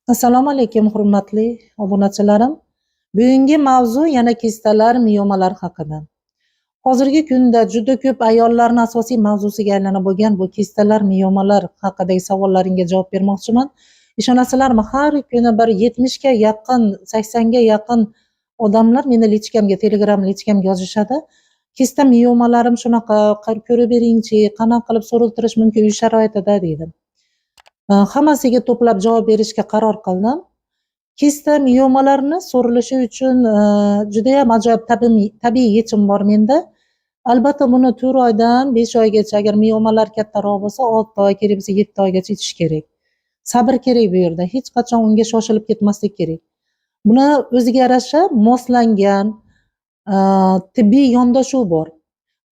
Assalomu alaykum hurmatli obunachilarim. Bugungi mavzu yana kistalar, miomalar haqida. Hozirgi kunda juda ko'p ayollarning asosiy mavzusiga aylanib bo'lgan bu kistalar, miomalar haqidagi savollaringga javob bermoqchiman. Ishonasizlarmi, har kuni bir 70 ga yaqin, 80 ga yaqin odamlar meni lichkamga, Telegram lichkamga yozishadi. Kista miomalarim shunaqa, ko'rib beringchi, qanaqa qilib so'raltirish mumkin uy sharoitida deydi. Hammasiga to'plab javob berishga qaror qildim. Kista miomalarni so'rilishi uchun juda ham ajoyib tabiiy yechim bor menda. Albatta buni 4 oydan 5 oygacha, agar miomalar kattaroq bo'lsa 6 oy, kerak bo'lsa 7 oygacha ichish kerak. Sabr kerak bu yerda. Hech qachon unga shoshilib ketmaslik kerak. Buni o'ziga yarasha moslangan tibbiy yondashuv bor.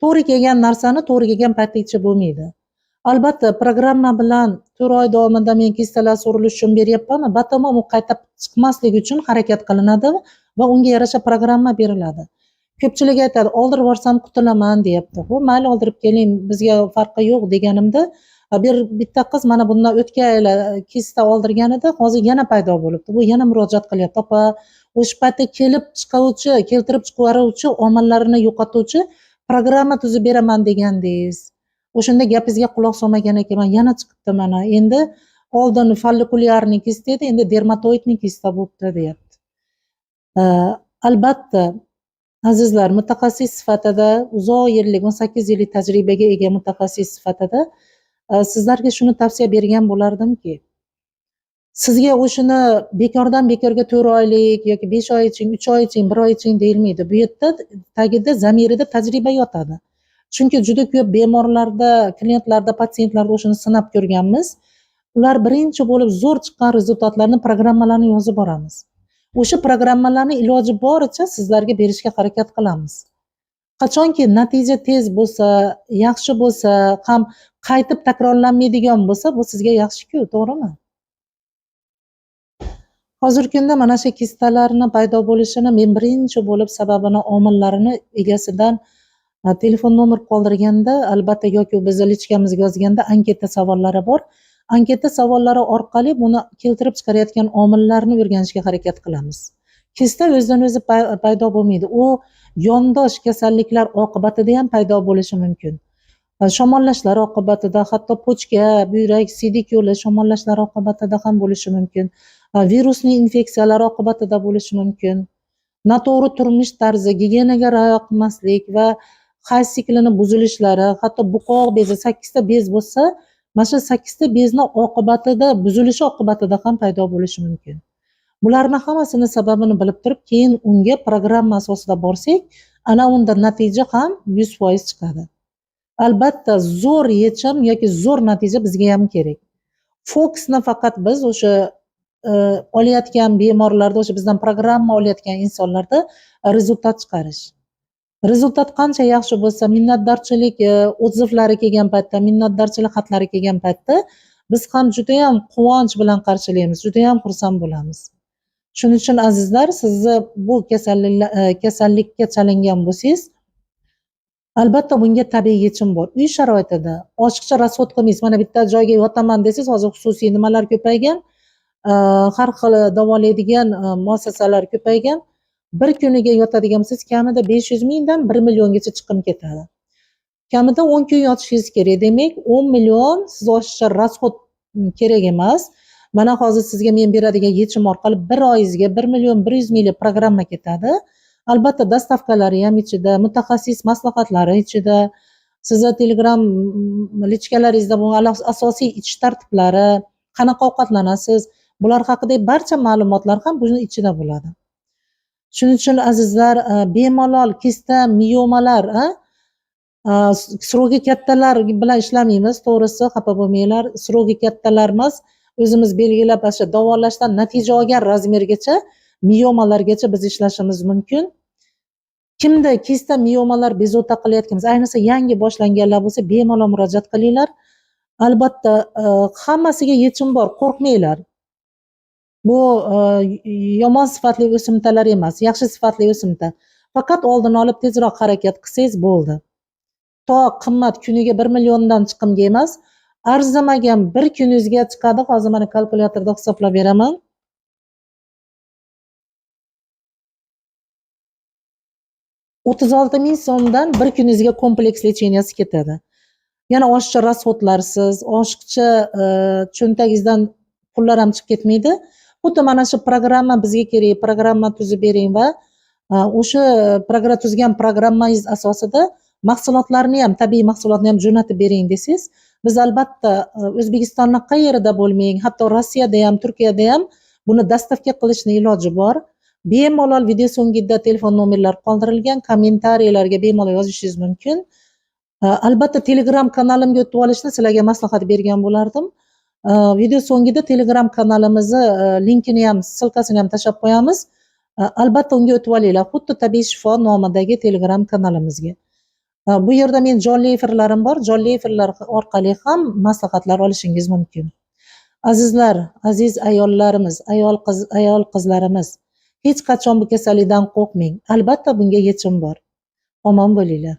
To'g'ri kelgan narsani to'g'ri kelgan paytda ichib bo'lmaydi. Albatta programma bilan 4 oy davomida men kistalar so'rilishi uchun beryapman, batamom u qayta chiqmasligi uchun harakat qilinadi va unga yarasha programma beriladi. Ko'pchilik aytadi, oldirib borsam qutulaman deyapti. Bu mayli oldirib keling, bizga farqi yo'q deganimda, bitta qiz mana bundan o'tgan yil kista oldirgan edi, hozir yana paydo bo'libdi. Bu yana murojaat qilyapti. Opa, o'sha paytda keltirib chiqaruvchi omillarini yo'qotuvchi programma tuzib beraman degandingiz. O'shanda gapingizga quloq solmagan ekanman, yana chiqibdi mana. Endi oldin follikulyarni kista edi, endi dermatoidni kista bo'libdi deyapti. Albatta, azizlar, mutaxassis sifatida uzoq yillik, 18 yillik tajribaga ega mutaxassis sifatida sizlarga shuni tavsiya bergan bo'lardimki, sizga o'shini bekordan bekorga 4 oylik yoki 5 oy iching, 3 oy iching, 1 oy iching deyilmaydi. Bu yerda tagida, zamirida tajriba yotadi. Chunki juda ko'p bemorlarda, klientlarda, patsientlarda o'shini sinab ko'rganmiz. Ular birinchi bo'lib zo'r chiqqan rezultatlarni, programmalarni yozib boramiz. O'sha programmalarni iloji boricha sizlarga berishga harakat qilamiz. Qachonki natija tez bo'lsa, yaxshi bo'lsa, ham qaytib takrorlanmaydigan bo'lsa, bu sizga yaxshi-ku, to'g'rimi? Hozirgi kunda mana shu kistalarning paydo bo'lishini men birinchi bo'lib sababini, omillarini egasidan telefon nomer qoldirganda, albatta yoki bizni lichkamizga yozganda anketa savollari bor. Anketa savollari orqali buni keltirib chiqarayotgan omillarni o'rganishga harakat qilamiz. Kista o'zidan o'zi paydo bo'lmaydi. U yondosh kasalliklar oqibatida ham paydo bo'lishi mumkin. Shamollashlar oqibatida, hatto pochka, buyrak, siydik yo'li shamollashlar oqibatida ham bo'lishi mumkin. Virusli infeksiyalar oqibatida bo'lishi mumkin. Noto'g'ri turmush tarzi, gigiyenaga rioya qilmaslik va hayz siklini buzilishlari, hatto buqoq bezi, 8 ta bez bo'lsa, mana shu 8 ta bezni oqibatida, buzilishi oqibatida ham paydo bo'lishi mumkin. Bularning hammasini sababini bilib turib, keyin unga programma asosida borsak, ana unda natija ham 100% chiqadi. Albatta, zo'r yechim yoki zo'r natija bizga ham kerak. Fokusni faqat biz o'sha olayotgan bemorlarda, o'sha bizdan programma olayotgan insonlarda rezultat chiqarish. Rezultat qancha yaxshi bo'lsa, minnatdorchilik odzivlari kelgan paytda, minnatdorchilik xatlari kelgan paytda biz ham juda ham quvonch bilan qarshilaymiz, juda ham xursand bo'lamiz. Shuning uchun azizlar, sizni bu kasallikka chalingan bo'lsangiz, albatta bunga tabiiy yechim bor. Uy sharoitida ochiqcha rasvod qilmaysiz. Mana bitta joyga yotaman desangiz, hozir xususiy nimalar ko'paygan, har xil davolaydigan muassasalar ko'paygan. Bir kuniga yotadigan bo'lsangiz, kamida 500 mingdan 1 milliongacha chiqim ketadi. Kamida 10 kun yotishingiz kerak. Demak, 10 million siz oshiqcha rasvod kerak emas. Mana hozir sizga men beradigan yechim orqali 1 oyingizga 1 million 100 minglik programma ketadi. Albatta, dastavkalari ham ichida, mutaxassis maslahatlari ichida, sizni Telegram lichkalaringizda bo'lgan asosiy ichish tartiblari, qanaqa ovqatlanasiz, bular haqidagi barcha ma'lumotlar ham buning ichida bo'ladi. Shuning uchun azizlar, bemalol kista, miomalar, srogi kattalar bilan ishlamaymiz, to'g'risi xafa bo'lmanglar. Srogi kattalar emas, o'zimiz belgilab davolashdan natija olgan razmergacha, miomalargacha biz ishlashimiz mumkin. Kimda kista, miomalar bezovta qilayotganmiz, ayniqsa yangi boshlanganlar bo'lsa, bemalol murojaat qilinglar. Albatta, hammasiga yechim bor, qo'rqmanglar. Bu yomon sifatli o'simtalar emas, yaxshi sifatli o'simta. Faqat oldini olib tezroq harakat qilsangiz bo'ldi. To qimmat kuniga 1 milliondan chiqimga emas, arzimagan bir kuningizga chiqadi. Hozir mana kalkulyatorda hisoblab beraman. 36 ming so'mdan bir kuningizga kompleks lecheniyasi ketadi. Yana oshiqcha rasxodlarsiz, oshiqcha cho'ntagingizdan pullar ham chiqib ketmaydi. Xuddi mana shu programma bizga kerak, programma tuzib bering va o'sha tuzgan programmangiz asosida mahsulotlarni ham, tabiiy mahsulotni ham jo'natib bering desangiz, biz albatta O'zbekistonning qayerida bo'lmang, hatto Rossiyada ham, Turkiyada ham buni dastavka qilishni iloji bor. Bemalol video so'ngida telefon nomerlari qoldirilgan, kommentariylarga bemalol yozishingiz mumkin. Albatta Telegram kanalimga o'tib olishni sizlarga maslahat bergan bo'lardim. Video so'ngida Telegram kanalimizni linkini ham, silkasini ham tashlab qo'yamiz. Albatta unga o'tib olinglar, xuddi Tabiiy shifo nomidagi Telegram kanalimizga. Bu yerda men jonli efirlarim bor, jonli efirlar orqali ham maslahatlar olishingiz mumkin. Azizlar, aziz ayollarimiz, ayol qizlarimiz, hech qachon bu kasallikdan qo'rqmang. Albatta bunga yechim bor. Omon bo'linglar.